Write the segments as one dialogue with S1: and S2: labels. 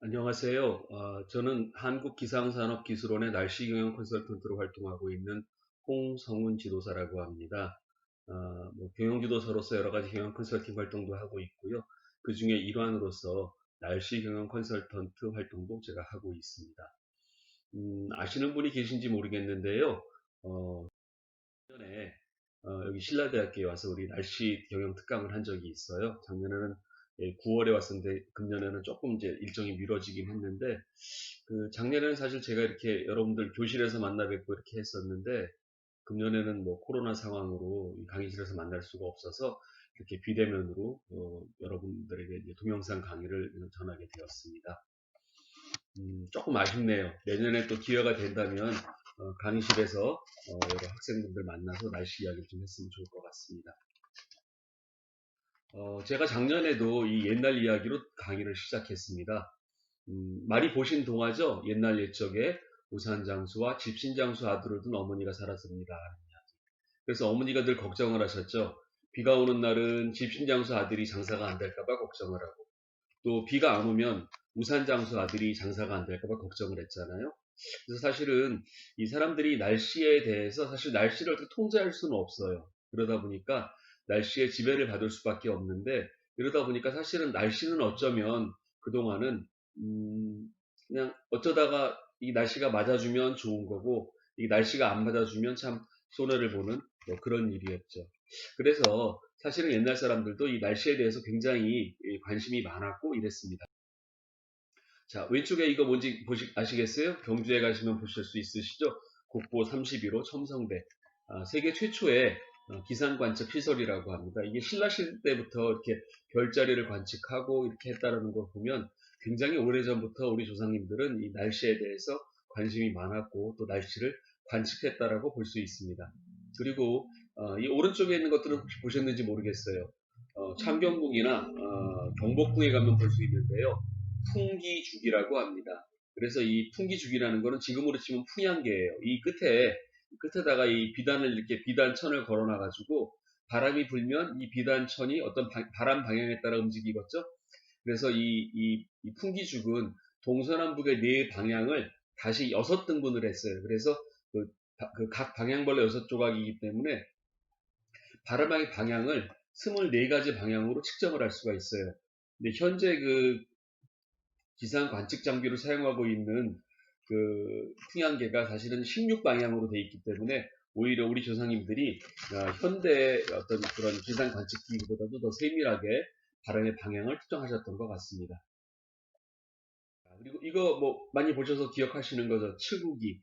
S1: 안녕하세요. 저는 한국기상산업기술원의 날씨경영 컨설턴트로 활동하고 있는 홍성훈 지도사라고 합니다. 경영지도사로서 여러 가지 경영 컨설팅 활동도 하고 있고요. 그 중에 일환으로서 날씨경영 컨설턴트 활동도 제가 하고 있습니다. 아시는 분이 계신지 모르겠는데요. 작년에 여기 신라대학교에 와서 우리 날씨 경영 특강을 한 적이 있어요. 작년에는 9월에 왔었는데 금년에는 조금 이제 일정이 미뤄지긴 했는데 그 작년에는 사실 제가 이렇게 여러분들 교실에서 만나 뵙고 이렇게 했었는데 금년에는 뭐 코로나 상황으로 강의실에서 만날 수가 없어서 이렇게 비대면으로 여러분들에게 이제 동영상 강의를 전하게 되었습니다. 조금 아쉽네요. 내년에 또 기회가 된다면 강의실에서 여러 학생분들 만나서 날씨 이야기를 좀 했으면 좋을 것 같습니다. 제가 작년에도 이 옛날 이야기로 강의를 시작했습니다. 많이 보신 동화죠? 옛날 옛적에 우산장수와 집신장수 아들을 둔 어머니가 살았습니다. 그래서 어머니가 늘 걱정을 하셨죠. 비가 오는 날은 집신장수 아들이 장사가 안 될까봐 걱정을 하고 또 비가 안 오면 우산장수 아들이 장사가 안 될까봐 걱정을 했잖아요. 그래서 사실은 이 사람들이 날씨에 대해서 사실 날씨를 어떻게 통제할 수는 없어요. 그러다 보니까 날씨의 지배를 받을 수밖에 없는데 이러다 보니까 사실은 날씨는 어쩌면 그동안은 그냥 어쩌다가 이 날씨가 맞아주면 좋은 거고 이 날씨가 안 맞아주면 참 손해를 보는 뭐 그런 일이었죠. 그래서 사실은 옛날 사람들도 이 날씨에 대해서 굉장히 관심이 많았고 이랬습니다. 자, 왼쪽에 이거 뭔지 아시겠어요? 경주에 가시면 보실 수 있으시죠? 국보 31호 첨성대. 세계 최초의 기상 관측 시설이라고 합니다. 이게 신라시대 때부터 이렇게 별자리를 관측하고 이렇게 했다는 걸 보면 굉장히 오래전부터 우리 조상님들은 이 날씨에 대해서 관심이 많았고 또 날씨를 관측했다라고 볼 수 있습니다. 그리고 이 오른쪽에 있는 것들은 혹시 보셨는지 모르겠어요. 창경궁이나 경복궁에 가면 볼 수 있는데요. 풍기죽이라고 합니다. 그래서 이 풍기죽이라는 거는 지금으로 치면 풍향계예요. 이 끝에다가 이 비단을 이렇게 비단천을 걸어놔가지고 바람이 불면 이 비단천이 어떤 바람 방향에 따라 움직이겠죠. 그래서 이 풍기죽은 동서남북의 네 방향을 다시 6등분을 했어요. 그래서 각 방향별로 6조각이기 때문에 바람의 방향을 24가지 방향으로 측정을 할 수가 있어요. 근데 현재 그 기상 관측 장비로 사용하고 있는 그 풍향계가 사실은 16방향으로 되어 있기 때문에 오히려 우리 조상님들이 현대의 어떤 그런 기상 관측 기기보다도 더 세밀하게 바람의 방향을 특정하셨던 것 같습니다. 그리고 이거 뭐 많이 보셔서 기억하시는 거죠. 칠구기.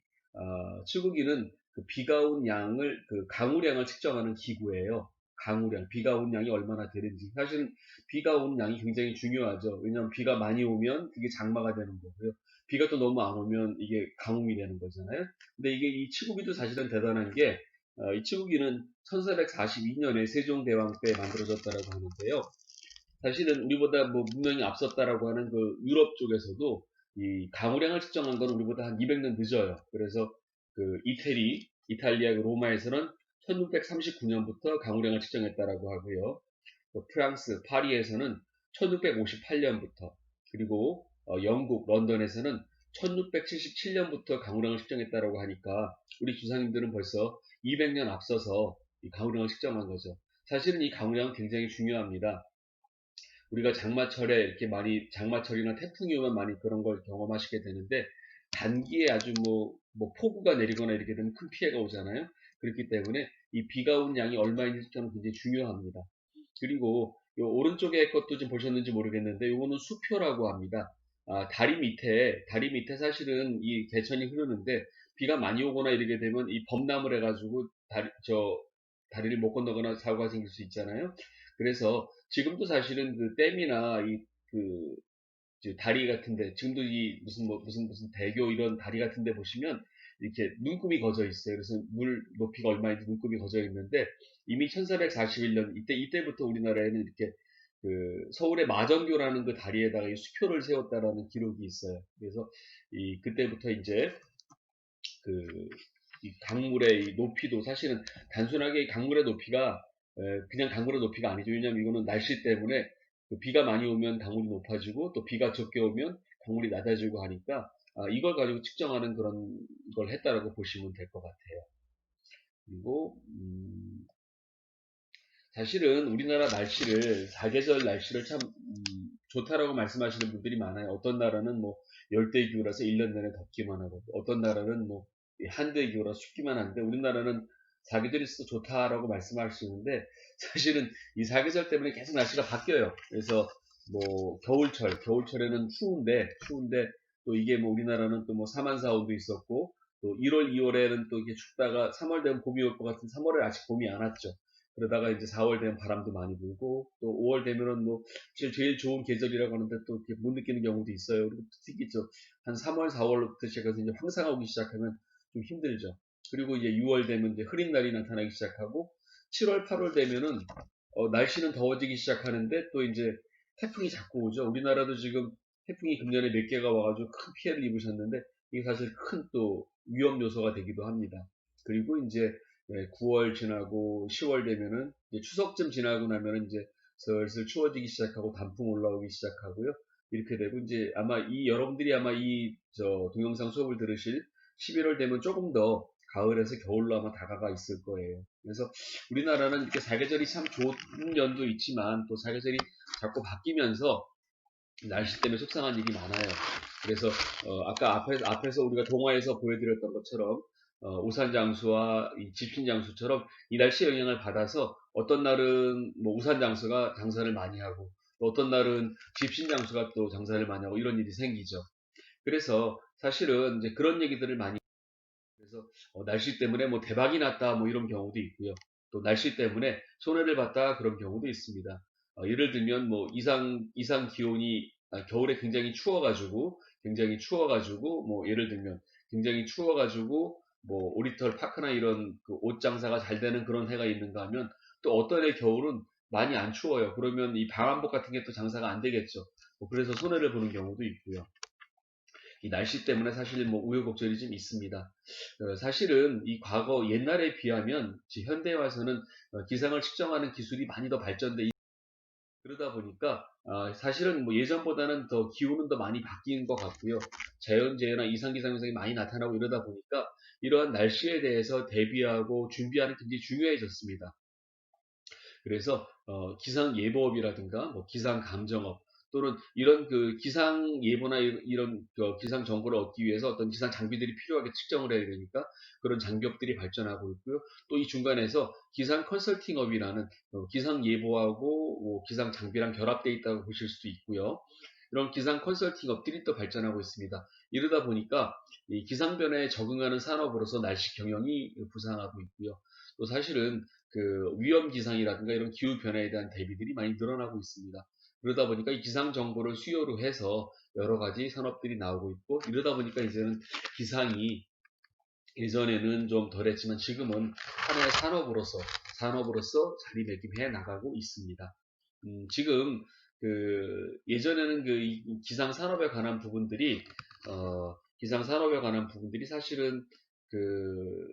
S1: 칠구기는 그 비가 온 양을 그 강우량을 측정하는 기구예요. 강우량, 비가 온 양이 얼마나 되는지. 사실은 비가 온 양이 굉장히 중요하죠. 왜냐하면 비가 많이 오면 그게 장마가 되는 거고요. 비가 또 너무 안 오면 이게 강웅이 되는 거잖아요. 근데 이게 이 칠구기도 사실은 대단한 게 이 칠구기는 1442년에 세종대왕 때 만들어졌다라고 하는데요. 사실은 우리보다 뭐 문명이 앞섰다라고 하는 그 유럽 쪽에서도 이 강우량을 측정한 건 우리보다 한 200년 늦어요. 그래서 그 이탈리아 그 로마에서는 1639년부터 강우량을 측정했다라고 하고요. 또 프랑스 파리에서는 1658년부터 그리고 영국 런던에서는 1677년부터 강우량을 측정했다라고 하니까 우리 주상님들은 벌써 200년 앞서서 이 강우량을 측정한 거죠. 사실은 이 강우량은 굉장히 중요합니다. 우리가 장마철에 이렇게 많이 장마철이나 태풍이 오면 많이 그런 걸 경험하시게 되는데 단기에 아주 뭐 폭우가 내리거나 이렇게 되면 큰 피해가 오잖아요. 그렇기 때문에 이 비가 온 양이 얼마인지 저는 굉장히 중요합니다. 그리고 요 오른쪽에 것도 좀 보셨는지 모르겠는데 요거는 수표라고 합니다. 다리 밑에 사실은 이 개천이 흐르는데 비가 많이 오거나 이렇게 되면 이 범람을 해가지고 다리를 못 건너거나 사고가 생길 수 있잖아요. 그래서 지금도 사실은 그 댐이나 그 다리 같은데 지금도 이 무슨 대교 이런 다리 같은데 보시면 이렇게 눈금이 거져 있어요. 그래서 물 높이가 얼마인지 눈금이 거져 있는데 이미 1441년 이때부터 우리나라에는 이렇게 그 서울의 마정교라는 그 다리에다가 이 수표를 세웠다라는 기록이 있어요. 그래서 이 그때부터 이제 그 이 강물의 이 높이도 사실은 단순하게 강물의 높이가 그냥 강물의 높이가 아니죠. 왜냐하면 이거는 날씨 때문에 그 비가 많이 오면 강물이 높아지고 또 비가 적게 오면 강물이 낮아지고 하니까 이걸 가지고 측정하는 그런 걸 했다라고 보시면 될 것 같아요. 그리고 사실은 우리나라 날씨를 사계절 날씨를 참 좋다라고 말씀하시는 분들이 많아요. 어떤 나라는 뭐 열대기후라서 1년 내내 덥기만 하고 어떤 나라는 뭐 한대기후라서 춥기만 한데 우리나라는 사계절이 있어서 좋다라고 말씀하시는데 사실은 이 사계절 때문에 계속 날씨가 바뀌어요. 그래서 뭐 겨울철에는 추운데 또 이게 뭐 우리나라는 또 뭐 사만사오도 있었고 또 1월, 2월에는 또 이게 춥다가 3월 되면 봄이 올 것 같은 3월에 아직 봄이 안 왔죠. 그러다가 이제 4월 되면 바람도 많이 불고 또 5월 되면은 뭐 제일 좋은 계절이라고 하는데 또 이렇게 못 느끼는 경우도 있어요. 그리고 특히 한 3월, 4월부터 시작해서 이제 황사가 오기 시작하면 좀 힘들죠. 그리고 이제 6월 되면 이제 흐린 날이 나타나기 시작하고 7월, 8월 되면은 날씨는 더워지기 시작하는데 또 이제 태풍이 자꾸 오죠. 우리나라도 지금 태풍이 금년에 몇 개가 와가지고 큰 피해를 입으셨는데 이게 사실 큰 또 위험 요소가 되기도 합니다. 그리고 이제 9월 지나고 10월 되면은 이제 추석쯤 지나고 나면은 이제 슬슬 추워지기 시작하고 단풍 올라오기 시작하고요. 이렇게 되고 이제 아마 여러분들이 아마 동영상 수업을 들으실 11월 되면 조금 더 가을에서 겨울로 아마 다가가 있을 거예요. 그래서 우리나라는 이렇게 사계절이 참 좋은 연도 있지만 또 사계절이 자꾸 바뀌면서 날씨 때문에 속상한 일이 많아요. 그래서 아까 앞에서 우리가 동화에서 보여드렸던 것처럼 우산장수와 이 집신장수처럼 이 날씨 영향을 받아서 어떤 날은 뭐 우산장수가 장사를 많이 하고 또 어떤 날은 집신장수가 또 장사를 많이 하고 이런 일이 생기죠. 그래서 사실은 이제 그런 얘기들을 많이 그래서 날씨 때문에 뭐 대박이 났다 뭐 이런 경우도 있고요. 또 날씨 때문에 손해를 봤다 그런 경우도 있습니다. 예를 들면 뭐 이상 기온이 겨울에 굉장히 추워가지고 뭐 예를 들면 굉장히 추워가지고 뭐 오리털 파크나 이런 그 옷 장사가 잘 되는 그런 해가 있는가 하면 또 어떤 해 겨울은 많이 안 추워요. 그러면 이 방한복 같은 게 또 장사가 안 되겠죠. 뭐 그래서 손해를 보는 경우도 있고요. 이 날씨 때문에 사실 뭐 우여곡절이 좀 있습니다. 사실은 이 과거 옛날에 비하면 현대에 와서는 기상을 측정하는 기술이 많이 더 발전돼 그러다 보니까 사실은 뭐 예전보다는 더 기후는 더 많이 바뀐 것 같고요. 자연재해나 이상기상 현상이 많이 나타나고 이러다 보니까 이러한 날씨에 대해서 대비하고 준비하는 게 굉장히 중요해졌습니다. 그래서 기상 예보업이라든가 뭐 기상 감정업 또는 이런 그 기상 예보나 이런 기상 정보를 얻기 위해서 어떤 기상 장비들이 필요하게 측정을 해야 되니까 그런 장비업들이 발전하고 있고요. 또 이 중간에서 기상 컨설팅업이라는 기상 예보하고 뭐 기상 장비랑 결합되어 있다고 보실 수도 있고요. 이런 기상 컨설팅업들이 또 발전하고 있습니다. 이러다 보니까 이 기상 변화에 적응하는 산업으로서 날씨 경영이 부상하고 있고요. 또 사실은 그 위험 기상이라든가 이런 기후 변화에 대한 대비들이 많이 늘어나고 있습니다. 그러다 보니까 이 기상 정보를 수요로 해서 여러 가지 산업들이 나오고 있고 이러다 보니까 이제는 기상이 예전에는 좀 덜했지만 지금은 하나의 산업으로서 자리매김해 나가고 있습니다. 지금 그 예전에는 그 기상 산업에 관한 부분들이 사실은 그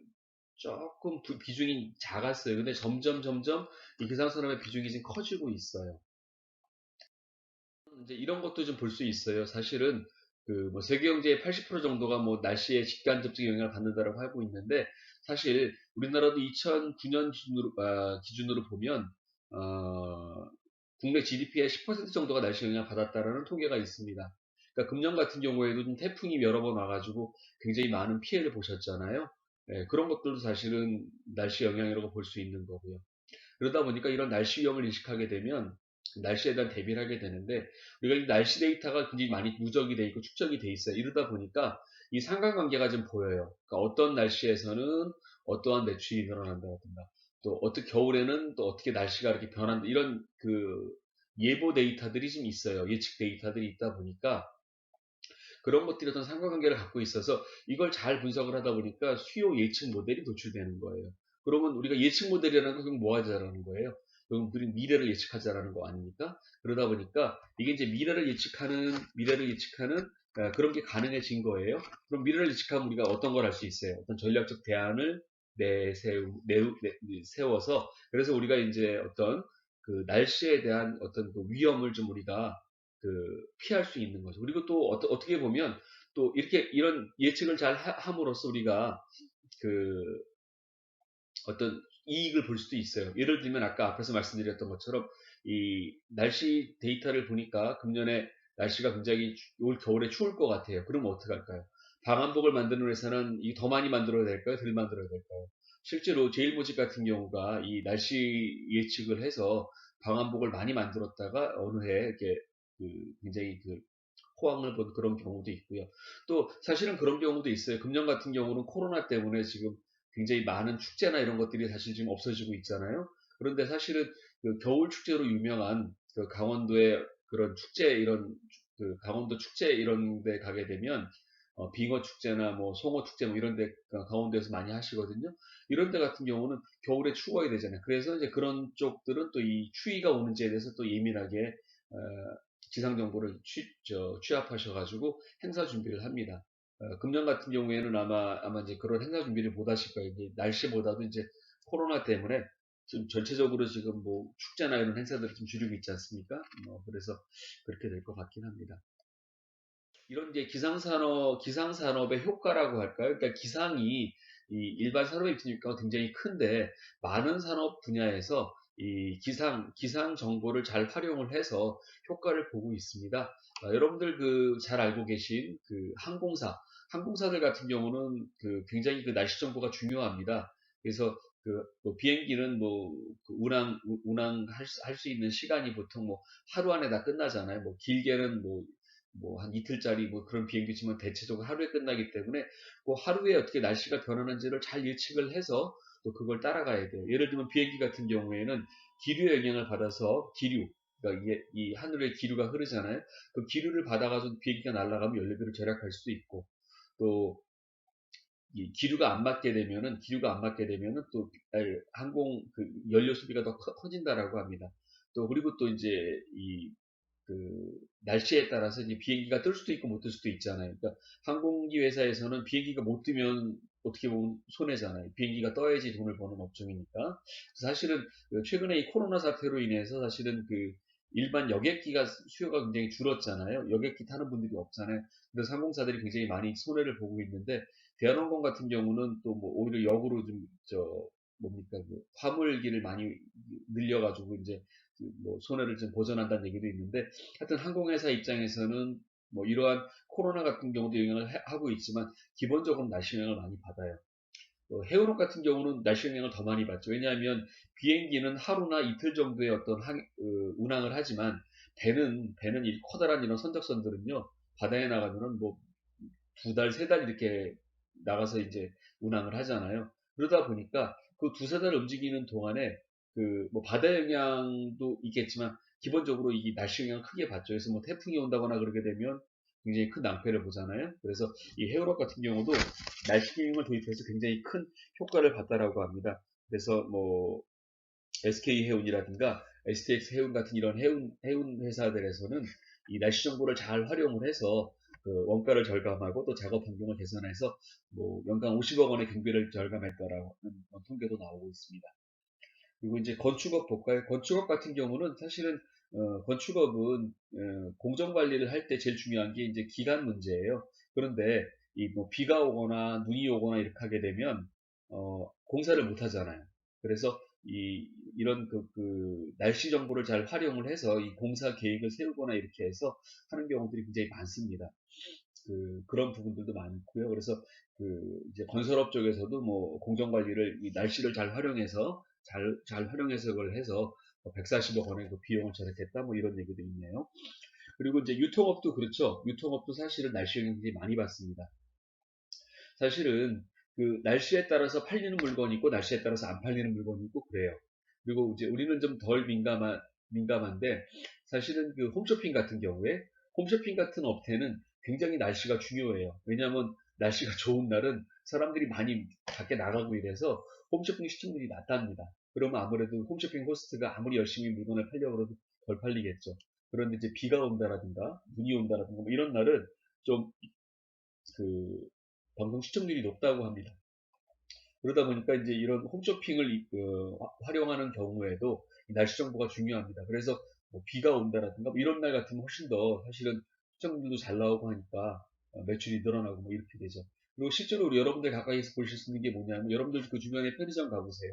S1: 조금 비중이 작았어요. 근데 점점 이 기상 산업의 비중이 지금 커지고 있어요. 이제 이런 것도 좀 볼 수 있어요. 사실은 그 뭐 세계 경제의 80% 정도가 뭐 날씨에 직간접적 영향을 받는다라고 하고 있는데 사실 우리나라도 2009년 기준으로 보면 어, 국내 GDP의 10% 정도가 날씨 영향을 받았다라는 통계가 있습니다. 그러니까 금년 같은 경우에도 좀 태풍이 여러 번 와가지고 굉장히 많은 피해를 보셨잖아요. 예, 그런 것들도 사실은 날씨 영향이라고 볼 수 있는 거고요. 그러다 보니까 이런 날씨 위험을 인식하게 되면 날씨에 대한 대비를 하게 되는데 우리가 이 날씨 데이터가 굉장히 많이 누적이 돼 있고 축적이 돼 있어요. 이러다 보니까 이 상관관계가 좀 보여요. 그러니까 어떤 날씨에서는 어떠한 매출이 늘어난다든가 또 어떻게 겨울에는 또 어떻게 날씨가 이렇게 변한다 이런 그 예보 데이터들이 좀 있어요. 예측 데이터들이 있다 보니까 그런 것들이 어떤 상관관계를 갖고 있어서 이걸 잘 분석을 하다 보니까 수요 예측 모델이 도출되는 거예요. 그러면 우리가 예측 모델이라는 건 뭐 하자라는 거예요? 그럼 우리 미래를 예측하자라는 거 아닙니까? 그러다 보니까 이게 이제 미래를 예측하는 그런 게 가능해진 거예요. 그럼 미래를 예측하면 우리가 어떤 걸 할 수 있어요? 어떤 전략적 대안을 세워서 그래서 우리가 이제 어떤 그 날씨에 대한 어떤 그 위험을 좀 우리가 피할 수 있는 거죠. 그리고 또 어떻게 보면 또 이렇게 이런 예측을 잘 함으로써 우리가 그 어떤 이익을 볼 수도 있어요. 예를 들면 아까 앞에서 말씀드렸던 것처럼 이 날씨 데이터를 보니까 금년에 날씨가 굉장히 올 겨울에 추울 것 같아요. 그러면 어떻게 할까요? 방한복을 만드는 회사는 이 더 많이 만들어야 될까요? 덜 만들어야 될까요? 실제로 제일모직 같은 경우가 이 날씨 예측을 해서 방한복을 많이 만들었다가 어느 해 이렇게 굉장히 호황을 본 그런 경우도 있고요. 또 사실은 그런 경우도 있어요. 금년 같은 경우는 코로나 때문에 지금 굉장히 많은 축제나 이런 것들이 사실 지금 없어지고 있잖아요. 그런데 사실은 겨울 축제로 유명한 강원도의 그런 축제 이런 강원도 축제 이런 데 가게 되면 빙어 축제나 뭐 송어 축제 뭐 이런 데 강원도에서 많이 하시거든요. 이런 데 같은 경우는 겨울에 추워야 되잖아요. 그래서 이제 그런 쪽들은 또 이 추위가 오는지에 대해서 또 예민하게 어, 기상 정보를 취합하셔가지고 행사 준비를 합니다. 금년 같은 경우에는 아마 이제 그런 행사 준비를 못 하실 거예요. 이제 날씨보다도 이제 코로나 때문에 좀 전체적으로 지금 뭐 축제나 이런 행사들을 좀 줄이고 있지 않습니까? 그래서 그렇게 될 것 같긴 합니다. 이런 이제 기상산업의 효과라고 할까요? 그러니까 기상이 이 일반 산업의 입장이니까 굉장히 큰데 많은 산업 분야에서 이 기상 정보를 잘 활용을 해서 효과를 보고 있습니다. 여러분들 잘 알고 계신 항공사들 같은 경우는 굉장히 날씨 정보가 중요합니다. 그래서 뭐 비행기는 운항할 수 있는 시간이 보통 뭐 하루 안에 다 끝나잖아요. 뭐 길게는 한 이틀짜리 뭐 그런 비행기지만 대체적으로 하루에 끝나기 때문에 그 하루에 어떻게 날씨가 변하는지를 잘 예측을 해서 또 그걸 따라가야 돼요. 예를 들면 비행기 같은 경우에는 기류의 영향을 받아서 그러니까 이게 이 하늘에 기류가 흐르잖아요. 그 기류를 받아가지고 비행기가 날아가면 연료비를 절약할 수도 있고 또 이 기류가 안 맞게 되면은 또 항공 연료 소비가 더 커진다라고 합니다. 또 그리고 또 이제 이 날씨에 따라서 이제 비행기가 뜰 수도 있고 못 뜰 수도 있잖아요. 그러니까 항공기 회사에서는 비행기가 못 뜨면 어떻게 보면 손해잖아요. 비행기가 떠야지 돈을 버는 업종이니까. 사실은 최근에 이 코로나 사태로 인해서 사실은 일반 여객기가 수요가 굉장히 줄었잖아요. 여객기 타는 분들이 없잖아요. 그래서 항공사들이 굉장히 많이 손해를 보고 있는데 대한항공 같은 경우는 또 뭐 오히려 역으로 좀 뭡니까 화물기를 많이 늘려가지고 이제 뭐 손해를 좀 보전한다는 얘기도 있는데 하여튼 항공회사 입장에서는 뭐 이러한 코로나 같은 경우도 영향을 하고 있지만 기본적으로 날씨 영향을 많이 받아요. 해운업 같은 경우는 날씨 영향을 더 많이 받죠. 왜냐하면 비행기는 하루나 이틀 정도의 어떤 운항을 하지만 배는 이 커다란 이런 선적선들은요 바다에 나가면은 뭐 두 달, 세 달 이렇게 나가서 이제 운항을 하잖아요. 그러다 보니까 그 두세 달 움직이는 동안에 뭐 바다 영향도 있겠지만 기본적으로 이 날씨 영향을 크게 받죠. 그래서 뭐 태풍이 온다거나 그러게 되면 굉장히 큰 낭패를 보잖아요. 그래서 이 해운업 같은 경우도 날씨 기능을 도입해서 굉장히 큰 효과를 봤다라고 합니다. 그래서 뭐 SK 해운이라든가 STX 해운 같은 이런 해운 회사들에서는 이 날씨 정보를 잘 활용을 해서 원가를 절감하고 또 작업 환경을 개선해서 뭐 연간 50억 원의 경비를 절감했다라는 통계도 나오고 있습니다. 그리고 이제 건축업 볼까요? 건축업 같은 경우는 사실은 건축업은 공정 관리를 할 때 제일 중요한 게 이제 기간 문제예요. 그런데 이 뭐 비가 오거나 눈이 오거나 이렇게 하게 되면 공사를 못 하잖아요. 그래서 이런 날씨 정보를 잘 활용을 해서 이 공사 계획을 세우거나 이렇게 해서 하는 경우들이 굉장히 많습니다. 그런 부분들도 많고요. 그래서 이제 건설업 쪽에서도 뭐 공정 관리를 이 날씨를 잘 활용해서 잘 활용해서 그걸 해서 140억 원의 비용을 절약했다 뭐 이런 얘기도 있네요. 그리고 이제 유통업도 그렇죠. 유통업도 사실은 날씨 영향 굉장히 많이 받습니다. 사실은 날씨에 따라서 팔리는 물건이 있고 날씨에 따라서 안 팔리는 물건이 있고 그래요. 그리고 이제 우리는 좀 덜 민감한데 사실은 홈쇼핑 같은 경우에 홈쇼핑 같은 업태는 굉장히 날씨가 중요해요. 왜냐하면 날씨가 좋은 날은 사람들이 많이 밖에 나가고 이래서 홈쇼핑 시청률이 낮답니다. 그러면 아무래도 홈쇼핑 호스트가 아무리 열심히 물건을 팔려고 해도 덜 팔리겠죠. 그런데 이제 비가 온다라든가 눈이 온다라든가 뭐 이런 날은 좀 그 방송 시청률이 높다고 합니다. 그러다 보니까 이제 이런 홈쇼핑을 활용하는 경우에도 날씨 정보가 중요합니다. 그래서 뭐 비가 온다라든가 뭐 이런 날 같으면 훨씬 더 사실은 시청률도 잘 나오고 하니까 매출이 늘어나고 뭐 이렇게 되죠. 그리고 실제로 우리 여러분들 가까이서 보실 수 있는 게 뭐냐면 여러분들 그 주변에 편의점 가보세요.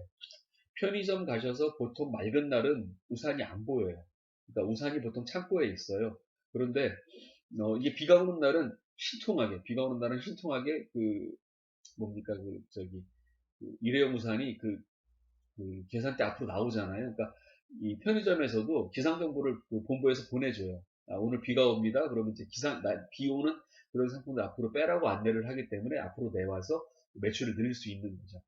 S1: 편의점 가셔서 보통 맑은 날은 우산이 안 보여요. 그러니까 우산이 보통 창고에 있어요. 그런데 이게 비가 오는 날은 신통하게 그 뭡니까 그 저기 그 일회용 우산이 그 계산대 앞으로 나오잖아요. 그러니까 이 편의점에서도 기상 정보를 그 본부에서 보내줘요. 오늘 비가 옵니다. 그러면 이제 비 오는 그런 상품들 앞으로 빼라고 안내를 하기 때문에 앞으로 내와서 매출을 늘릴 수 있는 거죠.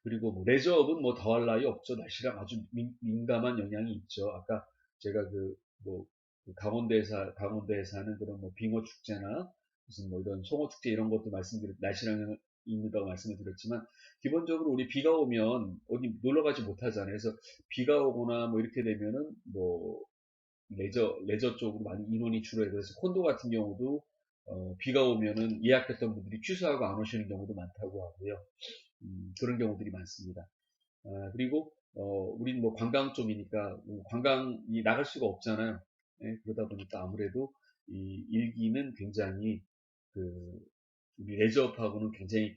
S1: 그리고 뭐 레저업은 뭐 더할 나위 없죠. 날씨랑 아주 민감한 영향이 있죠. 아까 제가 뭐 강원도에 사는 그런 뭐 빙어 축제나 무슨 뭐 이런 송어 축제 이런 것도 날씨랑 영향이 있다고 말씀을 드렸지만 기본적으로 우리 비가 오면 어디 놀러 가지 못하잖아요. 그래서 비가 오거나 뭐 이렇게 되면은 뭐 레저 쪽으로 많이 인원이 줄어요. 그래서 콘도 같은 경우도 비가 오면은 예약했던 분들이 취소하고 안 오시는 경우도 많다고 하고요. 그런 경우들이 많습니다. 그리고 우린 뭐 관광 쪽이니까 관광이 나갈 수가 없잖아요. 예, 그러다 보니까 아무래도 이 일기는 굉장히 그 우리 레저업하고는 굉장히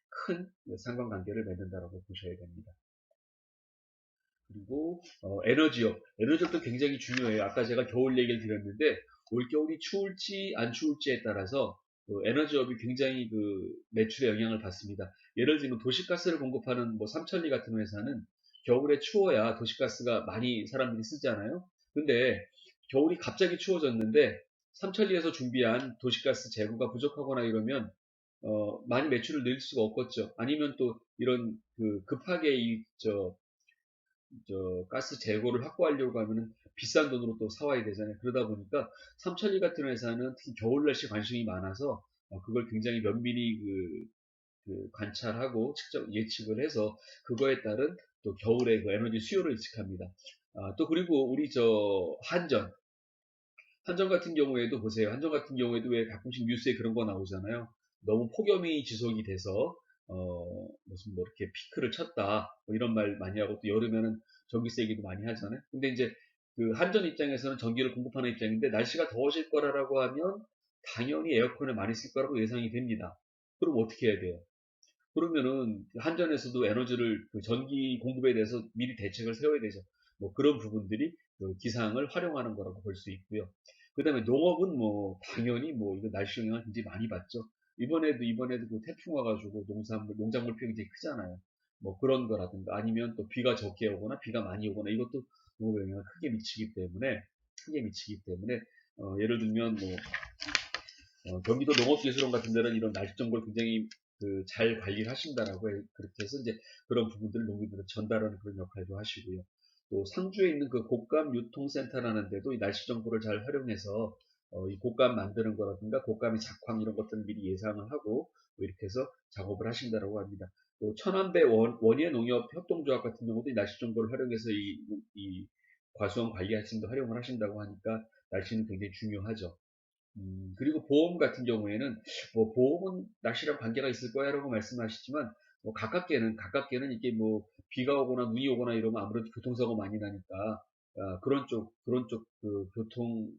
S1: 큰 상관관계를 맺는다라고 보셔야 됩니다. 그리고 에너지업도 굉장히 중요해요. 아까 제가 겨울 얘기를 드렸는데 올겨울이 추울지 안 추울지에 따라서 에너지업이 굉장히 매출에 영향을 받습니다. 예를 들면 도시가스를 공급하는 뭐 삼천리 같은 회사는 겨울에 추워야 도시가스가 많이 사람들이 쓰잖아요. 근데 겨울이 갑자기 추워졌는데 삼천리에서 준비한 도시가스 재고가 부족하거나 이러면 많이 매출을 늘 수가 없겠죠. 아니면 또 이런 급하게 가스 재고를 확보하려고 하면은 비싼 돈으로 또 사와야 되잖아요. 그러다 보니까 삼천리 같은 회사는 특히 겨울 날씨 관심이 많아서 그걸 굉장히 면밀히 관찰하고 예측을 해서 그거에 따른 또 겨울에 그 에너지 수요를 예측합니다. 또 그리고 우리 한전 같은 경우에도 보세요. 한전 같은 경우에도 왜 가끔씩 뉴스에 그런 거 나오잖아요. 너무 폭염이 지속이 돼서 무슨 뭐 이렇게 피크를 쳤다 뭐 이런 말 많이 하고 또 여름에는 전기세 얘기도 많이 하잖아요. 근데 이제 그 한전 입장에서는 전기를 공급하는 입장인데 날씨가 더워질 거라고 하면 당연히 에어컨을 많이 쓸 거라고 예상이 됩니다. 그럼 어떻게 해야 돼요? 그러면은 한전에서도 에너지를 전기 공급에 대해서 미리 대책을 세워야 되죠. 뭐 그런 부분들이 기상을 활용하는 거라고 볼 수 있고요. 그 다음에 농업은 뭐 당연히 뭐 이거 날씨 영향을 굉장히 많이 받죠. 이번에도 그 태풍 와가지고 농작물 피해가 굉장히 크잖아요. 뭐 그런 거라든가 아니면 또 비가 적게 오거나 비가 많이 오거나 이것도 농업 영향을 크게 미치기 때문에 예를 들면 뭐 경기도 농업기술원 같은 데는 이런 날씨 정보를 굉장히 잘 관리를 하신다라고 그렇게 해서 이제 그런 부분들을 농민들한테 전달하는 그런 역할도 하시고요. 또 상주에 있는 그 곡감 유통센터라는 데도 이 날씨 정보를 잘 활용해서 이 곡감 만드는 거라든가 곡감의 작황 이런 것들을 미리 예상을 하고 뭐 이렇게 해서 작업을 하신다라고 합니다. 또 천안배 원예 농협 협동조합 같은 경우도 이 날씨 정보를 활용해서 이 과수원 관리하시는 데 활용을 하신다고 하니까 날씨는 굉장히 중요하죠. 그리고 보험 같은 경우에는 뭐 보험은 날씨랑 관계가 있을 거야라고 말씀하시지만 뭐 가깝게는 이게 뭐 비가 오거나 눈이 오거나 이러면 아무래도 교통사고 많이 나니까 그런 쪽 교통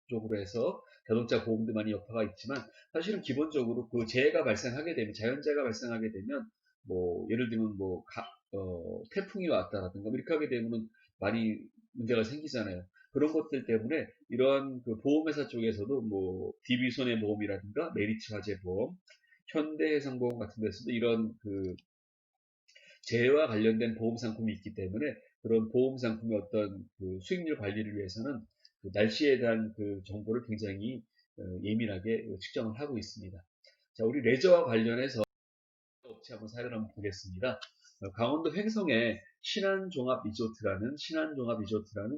S1: 쪽으로 해서 자동차 보험도 많이 여파가 있지만 사실은 기본적으로 그 자연재해가 발생하게 되면 뭐 예를 들면 태풍이 왔다라든가 뭐 이렇게 하게 되면 많이 문제가 생기잖아요. 그런 것들 때문에 이런 그 보험회사 쪽에서도 뭐 DB 손해보험이라든가 메리츠 화재보험, 현대해상보험 같은 데서도 이런 재해와 관련된 보험 상품이 있기 때문에 그런 보험 상품의 어떤 수익률 관리를 위해서는 날씨에 대한 정보를 굉장히 예민하게 측정을 하고 있습니다. 자, 우리 레저와 관련해서 업체 한번 사례를 한번 보겠습니다. 강원도 횡성에 신한종합리조트라는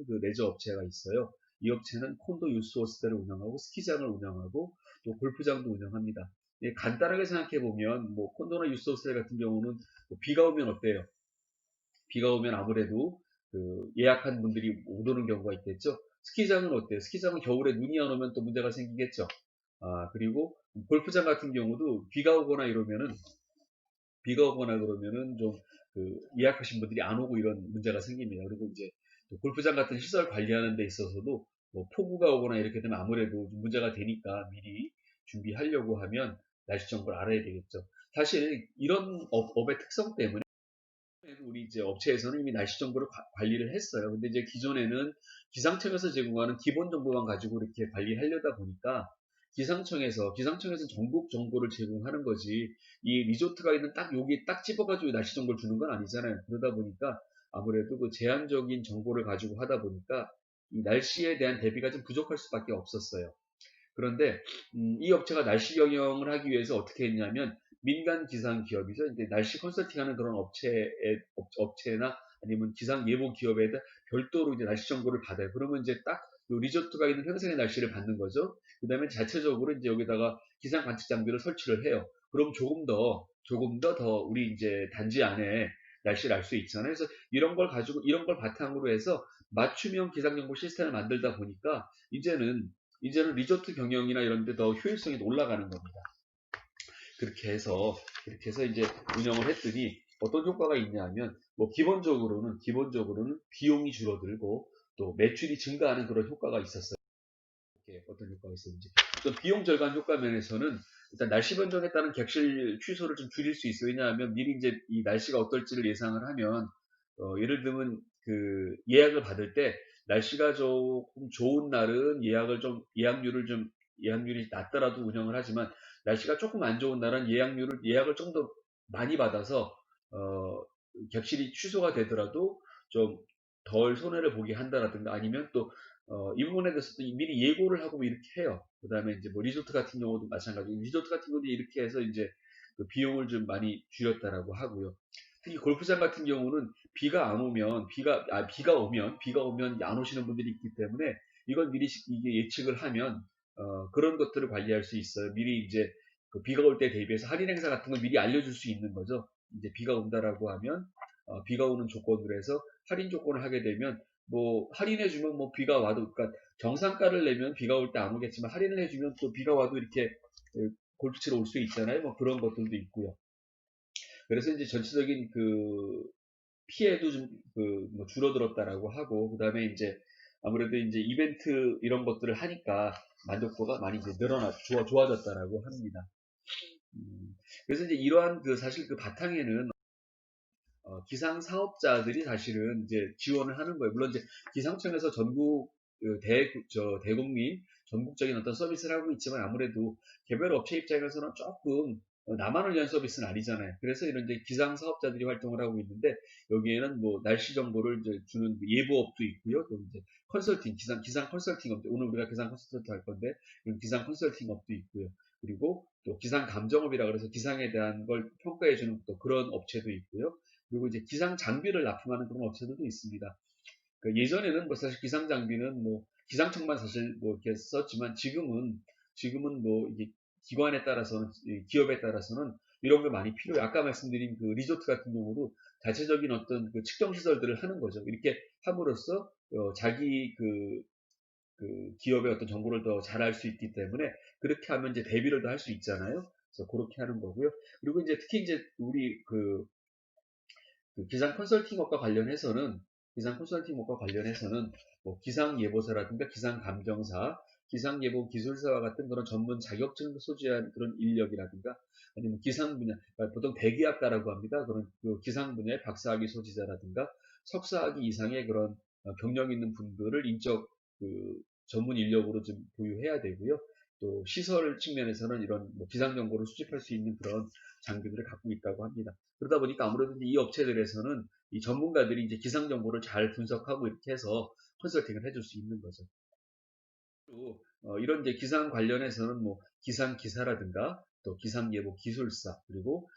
S1: 그 레저 업체가 있어요. 이 업체는 콘도 유스 호스텔을 운영하고 스키장을 운영하고 또 골프장도 운영합니다. 예, 간단하게 생각해 보면 뭐 콘도나 유스 호스텔 같은 경우는 뭐 비가 오면 어때요? 비가 오면 아무래도 예약한 분들이 못 오는 경우가 있겠죠. 스키장은 어때요? 스키장은 겨울에 눈이 안 오면 또 문제가 생기겠죠. 그리고 골프장 같은 경우도 비가 오거나 그러면은 좀 예약하신 분들이 안 오고 이런 문제가 생깁니다. 그리고 이제 또 골프장 같은 시설 관리하는 데 있어서도 뭐 폭우가 오거나 이렇게 되면 아무래도 좀 문제가 되니까 미리 준비하려고 하면 날씨 정보를 알아야 되겠죠. 사실 이런 업의 특성 때문에 우리 이제 업체에서는 이미 날씨 정보를 관리를 했어요. 근데 이제 기존에는 기상청에서 제공하는 기본 정보만 가지고 이렇게 관리를 하려다 보니까 기상청에서 전국 정보를 제공하는 거지, 이 리조트가 있는 딱 여기 딱 집어가지고 날씨 정보를 주는 건 아니잖아요. 그러다 보니까 아무래도 그 제한적인 정보를 가지고 하다 보니까 이 날씨에 대한 대비가 좀 부족할 수밖에 없었어요. 그런데 이 업체가 날씨 경영을 하기 위해서 어떻게 했냐면, 민간 기상 기업이죠. 이제 날씨 컨설팅하는 그런 업체나 아니면 기상 예보 기업에다 별도로 이제 날씨 정보를 받아요. 그러면 이제 딱 리조트가 있는 평생의 날씨를 받는 거죠. 그 다음에 자체적으로 이제 여기다가 기상 관측 장비를 설치를 해요. 그럼 조금 더 우리 이제 단지 안에 날씨를 알 수 있잖아요. 그래서 이런 걸 바탕으로 해서 맞춤형 기상 정보 시스템을 만들다 보니까 이제는 리조트 경영이나 이런 데 더 효율성이 올라가는 겁니다. 그렇게 해서 이제 운영을 했더니 어떤 효과가 있냐 하면, 뭐 기본적으로는 비용이 줄어들고 또 매출이 증가하는 그런 효과가 있었어요. 어떤 효과가 있었는지. 또 비용 절감 효과 면에서는 일단 날씨 변동에 따른 객실 취소를 좀 줄일 수 있어요. 왜냐하면 미리 이제 이 날씨가 어떨지를 예상을 하면, 예를 들면 그 예약을 받을 때 날씨가 조금 좋은 날은 예약률이 낮더라도 운영을 하지만, 날씨가 조금 안 좋은 날은 예약을 좀 더 많이 받아서 객실이 취소가 되더라도 좀 덜 손해를 보게 한다라든가, 아니면 또 이 부분에 대해서도 미리 예고를 하고 이렇게 해요. 그 다음에 이제 뭐 리조트 같은 경우도 마찬가지고, 리조트 같은 경우도 이렇게 해서 이제 그 비용을 좀 많이 줄였다라고 하고요. 특히 골프장 같은 경우는 비가 오면 안 오시는 분들이 있기 때문에 이걸 미리 이게 예측을 하면 그런 것들을 관리할 수 있어요. 미리 이제 그 비가 올 때 대비해서 할인 행사 같은 걸 미리 알려줄 수 있는 거죠. 이제 비가 온다라고 하면 비가 오는 조건으로 해서 할인 조건을 하게 되면, 뭐 할인해주면 뭐 비가 와도, 그러니까 정상가를 내면 비가 올 때 안 오겠지만 할인을 해주면 또 비가 와도 이렇게 골프 치러 올 수 있잖아요. 뭐 그런 것들도 있고요. 그래서 이제 전체적인 그 피해도 좀 뭐 줄어들었다라고 하고, 그 다음에 이제 아무래도 이제 이벤트 이런 것들을 하니까 만족도가 많이 이제 좋아졌다라고 합니다. 그래서 이제 이러한 사실 그 바탕에는 기상 사업자들이 사실은 이제 지원을 하는 거예요. 물론 이제 기상청에서 대국민 전국적인 어떤 서비스를 하고 있지만, 아무래도 개별 업체 입장에서는 조금 나만을 위한 서비스는 아니잖아요. 그래서 이런 이제 기상 사업자들이 활동을 하고 있는데, 여기에는 뭐 날씨 정보를 이제 주는 예보업도 있고요. 또 이제 기상 컨설팅 업, 오늘 우리가 기상 컨설팅 할 건데, 이런 기상 컨설팅 업도 있고요. 그리고 또 기상 감정업이라 그래서 기상에 대한 걸 평가해주는 또 그런 업체도 있고요. 그리고 이제 기상 장비를 납품하는 그런 업체들도 있습니다. 그러니까 예전에는 뭐 사실 기상 장비는 뭐 기상청만 사실 뭐 이렇게 썼지만, 지금은 뭐 이게 기업에 따라서는 이런 게 많이 필요해요. 아까 말씀드린 그 리조트 같은 경우도 자체적인 어떤 그 측정 시설들을 하는 거죠. 이렇게 함으로써 자기 기업의 어떤 정보를 더 잘 알 수 있기 때문에, 그렇게 하면 이제 대비를 더 할 수 있잖아요. 그래서 그렇게 하는 거고요. 그리고 이제 특히 이제 우리 그 기상 컨설팅업과 관련해서는 뭐 기상 예보사라든가 기상 감정사, 기상 예보 기술사와 같은 그런 전문 자격증을 소지한 그런 인력이라든가, 아니면 기상 분야, 그러니까 보통 대기업가라고 합니다. 그런 그 기상 분야의 박사학위 소지자라든가 석사학위 이상의 그런 경력 있는 분들을 인적 전문 인력으로 좀 보유해야 되고요. 또 시설 측면에서는 이런 뭐 기상 정보를 수집할 수 있는 그런 장비들을 갖고 있다고 합니다. 그러다 보니까 아무래도 이 업체들에서는 이 전문가들이 이제 기상 정보를 잘 분석하고 이렇게 해서 컨설팅을 해줄 수 있는 거죠. 또 이런 이제 기상 관련해서는 뭐 기상 기사라든가 또 기상 예보 기술사, 그리고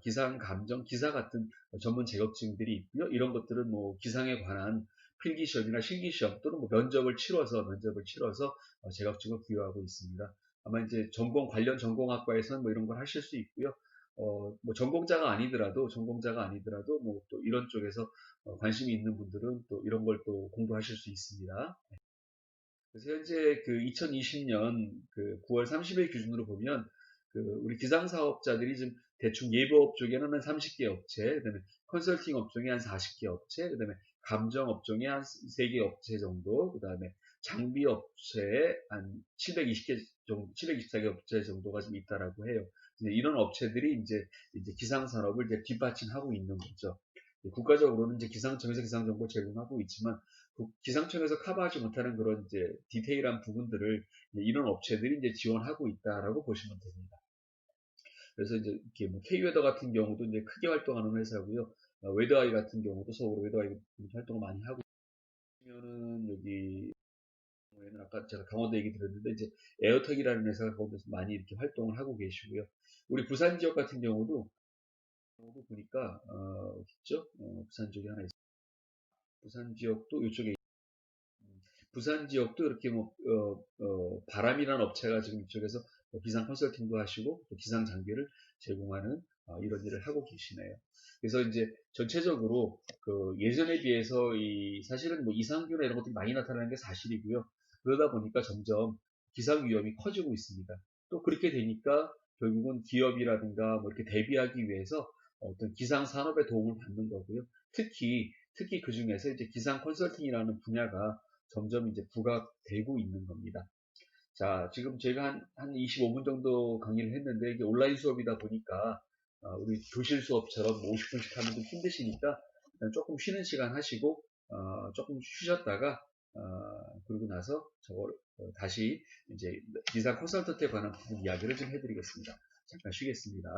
S1: 기상 감정 기사 같은 전문 자격증들이 있고요. 이런 것들은 뭐 기상에 관한 필기 시험이나 실기 시험 또는 뭐 면접을 치러서 자격증을 부여하고 있습니다. 아마 이제 관련 전공학과에서는 뭐 이런 걸 하실 수 있고요. 뭐 전공자가 아니더라도 뭐 또 이런 쪽에서 관심이 있는 분들은 또 이런 걸 또 공부하실 수 있습니다. 그래서 현재 그 2020년 그 9월 30일 기준으로 보면, 우리 기상 사업자들이 지금 대충 예보업 쪽에는 한 30개 업체, 그다음에 컨설팅 업종에 한 40개 업체, 그다음에 감정 업종에 한 3개 업체 정도, 그 다음에 장비 업체에 한 720개 정도, 724개 업체 정도가 좀 있다라고 해요. 이런 업체들이 이제 기상 산업을 이제 뒷받침하고 있는 거죠. 국가적으로는 이제 기상청에서 기상 정보 제공하고 있지만 기상청에서 커버하지 못하는 그런 이제 디테일한 부분들을 이런 업체들이 이제 지원하고 있다라고 보시면 됩니다. 그래서 이제 이렇게 뭐 K웨더 같은 경우도 이제 크게 활동하는 회사고요. 웨더아이 같은 경우도 서울 웨더아이 활동을 많이 하고 있으면은 여기 경우에는 아까 제가 강원도 얘기 드렸는데 이제 에어텍이라는 회사가 거기서 많이 이렇게 활동을 하고 계시고요. 우리 부산 지역 같은 경우도 보니까 있죠? 부산 지역이 하나 있어요. 부산 지역도 이쪽에 부산 지역도 이렇게 뭐 바람이라는 업체가 지금 이쪽에서 기상 컨설팅도 하시고 또 기상 장비를 제공하는 이런 일을 하고 계시네요. 그래서 이제 전체적으로 그 예전에 비해서 사실은 뭐 이상균이나 이런 것들이 많이 나타나는 게 사실이고요. 그러다 보니까 점점 기상 위험이 커지고 있습니다. 또 그렇게 되니까 결국은 기업이라든가 뭐 이렇게 대비하기 위해서 어떤 기상 산업의 도움을 받는 거고요. 특히 그 중에서 이제 기상 컨설팅이라는 분야가 점점 이제 부각되고 있는 겁니다. 자, 지금 제가 한 25분 정도 강의를 했는데 이게 온라인 수업이다 보니까 우리 교실 수업처럼 50분씩 하면 좀 힘드시니까 조금 쉬는 시간 하시고 조금 쉬셨다가 그러고 나서 저걸 다시 이제 기상 컨설턴트에 관한 부분 이야기를 좀 해드리겠습니다. 잠깐 쉬겠습니다.